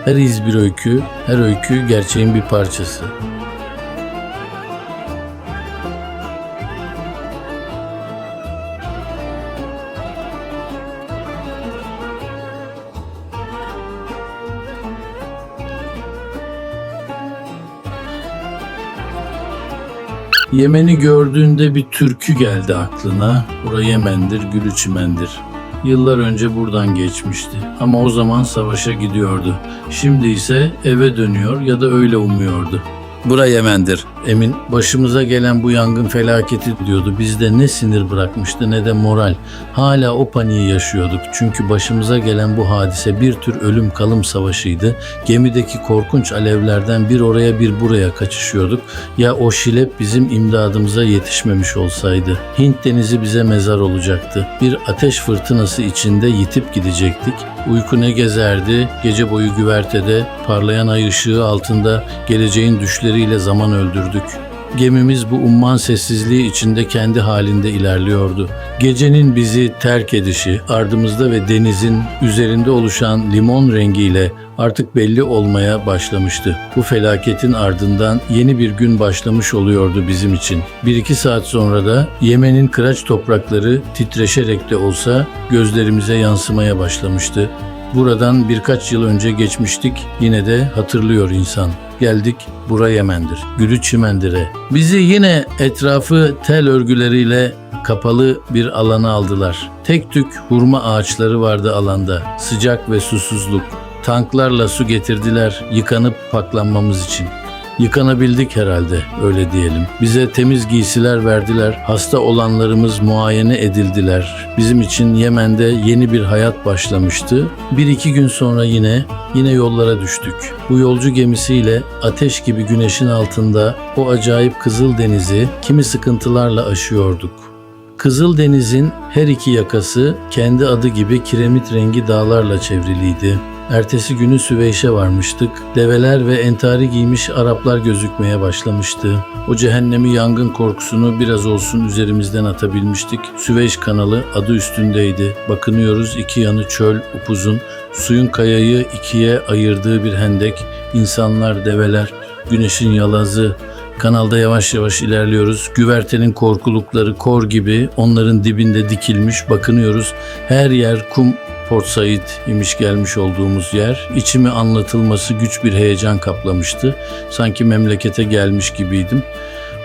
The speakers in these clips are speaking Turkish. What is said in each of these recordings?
Her iz bir öykü, her öykü gerçeğin bir parçası. Yemen'i gördüğünde bir türkü geldi aklına. Bura Yemen'dir, gülü çimendir. Yıllar önce buradan geçmişti ama o zaman savaşa gidiyordu. Şimdi ise eve dönüyor ya da öyle umuyordu. Bura Yemen'dir. Emin başımıza gelen bu yangın felaketi diyordu. Bizde ne sinir bırakmıştı ne de moral. Hala o paniği yaşıyorduk. Çünkü başımıza gelen bu hadise bir tür ölüm kalım savaşıydı. Gemideki korkunç alevlerden bir oraya bir buraya kaçışıyorduk. Ya o şilep bizim imdadımıza yetişmemiş olsaydı. Hint denizi bize mezar olacaktı. Bir ateş fırtınası içinde yitip gidecektik. Uyku ne gezerdi, gece boyu güvertede, parlayan ay ışığı altında geleceğin düşleriyle zaman öldürdük. Gemimiz bu umman sessizliği içinde kendi halinde ilerliyordu. Gecenin bizi terk edişi, ardımızda ve denizin üzerinde oluşan limon rengiyle artık belli olmaya başlamıştı. Bu felaketin ardından yeni bir gün başlamış oluyordu bizim için. 1-2 saat sonra da Yemen'in kıraç toprakları titreşerek de olsa gözlerimize yansımaya başlamıştı. Buradan birkaç yıl önce geçmiştik, yine de hatırlıyor insan. Geldik, bura Yemen'dir, gülü çimendir'e. Bizi yine etrafı tel örgüleriyle kapalı bir alana aldılar. Tek tük hurma ağaçları vardı alanda, sıcak ve susuzluk. Tanklarla su getirdiler, yıkanıp paklanmamız için. Yıkanabildik herhalde, öyle diyelim. Bize temiz giysiler verdiler, hasta olanlarımız muayene edildiler. Bizim için Yemen'de yeni bir hayat başlamıştı. 1-2 gün sonra yine yollara düştük. Bu yolcu gemisiyle ateş gibi güneşin altında o acayip Kızıldeniz'i kimi sıkıntılarla aşıyorduk. Kızıldeniz'in her iki yakası kendi adı gibi kiremit rengi dağlarla çevriliydi. Ertesi günü Süveyş'e varmıştık. Develer ve entari giymiş Araplar gözükmeye başlamıştı. O cehennemi yangın korkusunu biraz olsun üzerimizden atabilmiştik. Süveyş kanalı adı üstündeydi. Bakınıyoruz, iki yanı çöl, upuzun. Suyun kayayı ikiye ayırdığı bir hendek. İnsanlar, develer, güneşin yalazı. Kanalda yavaş yavaş ilerliyoruz. Güvertenin korkulukları kor gibi onların dibinde dikilmiş. Bakınıyoruz, her yer kum. Port Said imiş gelmiş olduğumuz yer. İçimi anlatılması güç bir heyecan kaplamıştı. Sanki memlekete gelmiş gibiydim.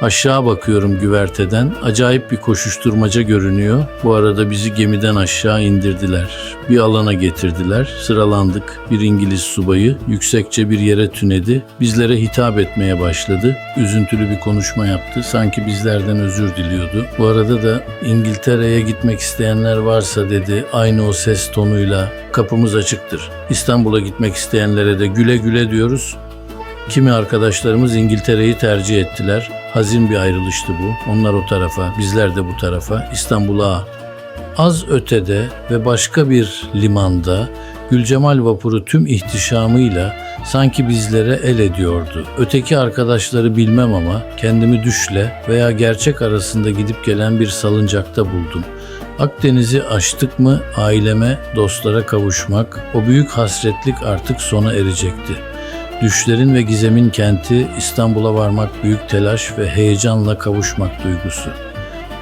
Aşağı bakıyorum güverteden. Acayip bir koşuşturmaca görünüyor. Bu arada bizi gemiden aşağı indirdiler. Bir alana getirdiler. Sıralandık. Bir İngiliz subayı yüksekçe bir yere tünedi. Bizlere hitap etmeye başladı. Üzüntülü bir konuşma yaptı. Sanki bizlerden özür diliyordu. Bu arada da İngiltere'ye gitmek isteyenler varsa dedi. Aynı o ses tonuyla kapımız açıktır. İstanbul'a gitmek isteyenlere de güle güle diyoruz. Kimi arkadaşlarımız İngiltere'yi tercih ettiler. Hazin bir ayrılıştı bu. Onlar o tarafa, bizler de bu tarafa, İstanbul'a. Az ötede ve başka bir limanda Gülcemal vapuru tüm ihtişamıyla sanki bizlere el ediyordu. Öteki arkadaşları bilmem ama kendimi düşle veya gerçek arasında gidip gelen bir salıncakta buldum. Akdeniz'i aştık mı aileme, dostlara kavuşmak, o büyük hasretlik artık sona erecekti. Düşlerin ve gizemin kenti, İstanbul'a varmak büyük telaş ve heyecanla kavuşmak duygusu.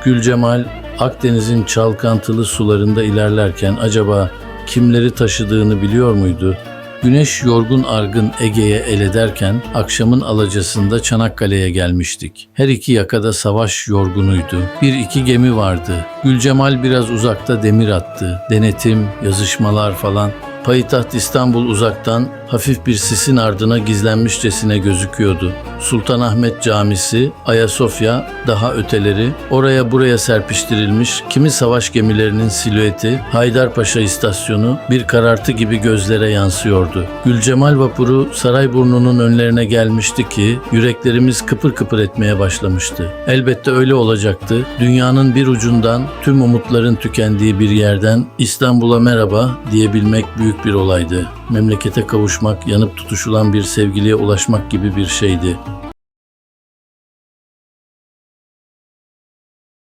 Gülcemal, Akdeniz'in çalkantılı sularında ilerlerken acaba kimleri taşıdığını biliyor muydu? Güneş yorgun argın Ege'ye el ederken akşamın alacasında Çanakkale'ye gelmiştik. Her iki yakada savaş yorgunuydu. 1-2 gemi vardı. Gülcemal biraz uzakta demir attı. Denetim, yazışmalar falan. Payitaht İstanbul uzaktan hafif bir sisin ardına gizlenmişçesine gözüküyordu. Sultanahmet Camisi, Ayasofya, daha öteleri, oraya buraya serpiştirilmiş kimi savaş gemilerinin silüeti, Haydarpaşa istasyonu bir karartı gibi gözlere yansıyordu. Gülcemal vapuru Sarayburnu'nun önlerine gelmişti ki yüreklerimiz kıpır kıpır etmeye başlamıştı. Elbette öyle olacaktı. Dünyanın bir ucundan, tüm umutların tükendiği bir yerden İstanbul'a merhaba diyebilmek büyük bir olaydı. Memlekete kavuşmak, yanıp tutuşulan bir sevgiliye ulaşmak gibi bir şeydi.